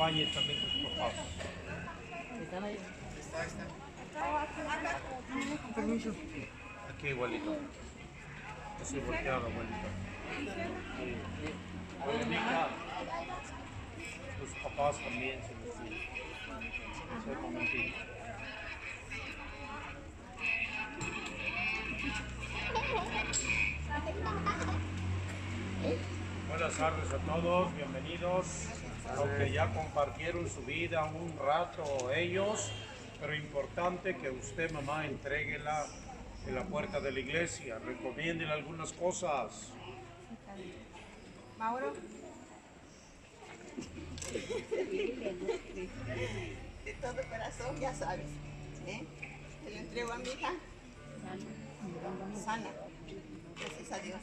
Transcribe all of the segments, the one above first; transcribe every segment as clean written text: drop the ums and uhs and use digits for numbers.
acompañe también tus papás. ¿Están ahí? Está. Con permiso. Aquí igualito. Así volteado, abuelito. Oye, Nica, tus papás también se les dice. Un momentito. Buenas tardes a todos, bienvenidos. Aunque ya compartieron su vida un rato ellos, pero importante que usted, mamá, entréguela en la puerta de la iglesia, recomiéndele algunas cosas. Mauro. De todo corazón, ya sabes. Te lo entrego a mi hija. Sana. Gracias a Dios.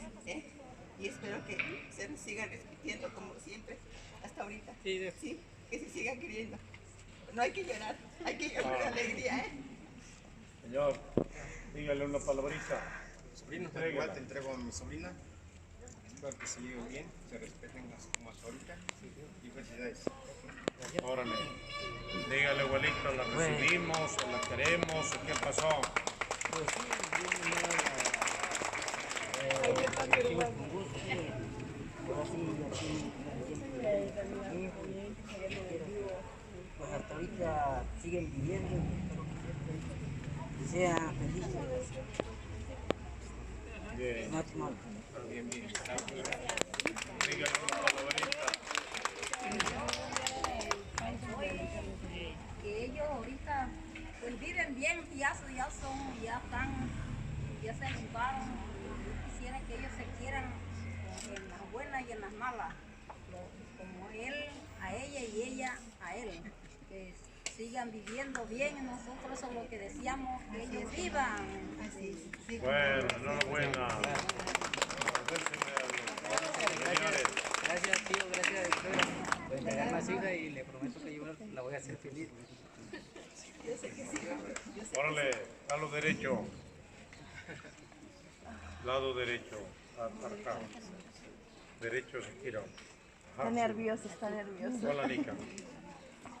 Y espero que se sigan repitiendo como siempre hasta ahorita. Sí, que se sigan queriendo. No hay que llorar, hay que llorar de alegría. Señor, dígale una palabrita. Sobrino, igual te entrego a mi sobrina. Espero que se lleven bien, se respeten como hasta ahorita. Y felicidades. Órale. Dígale, abuelita, la recibimos, o la queremos, o qué pasó. Pues sí, bien, con gusto. Pues así, pues hasta ahorita siguen viviendo, espero que sean felices. Bien. No, no. Bien. Dígale una palabrita. Que ellos ahorita pues viven bien, ya se ayudaron. Yo quisiera que ellos se quieran en las buenas y en las malas, como él a ella y ella a él, que sigan viviendo bien y nosotros eso es lo que deseamos, que ellos vivan. Bueno, enhorabuena. Señores. Gracias, tío, gracias, Victoria, por entregarme a su hija y le prometo que yo la voy a hacer feliz. Órale, lado derecho. Lado derecho. Para acá. Derecho se gira. Está nervioso, está nervioso. Hola, Nica.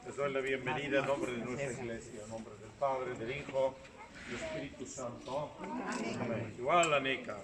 Les doy la bienvenida en nombre de nuestra iglesia, en nombre del Padre, del Hijo y del Espíritu Santo. Amén. Igual la Nica.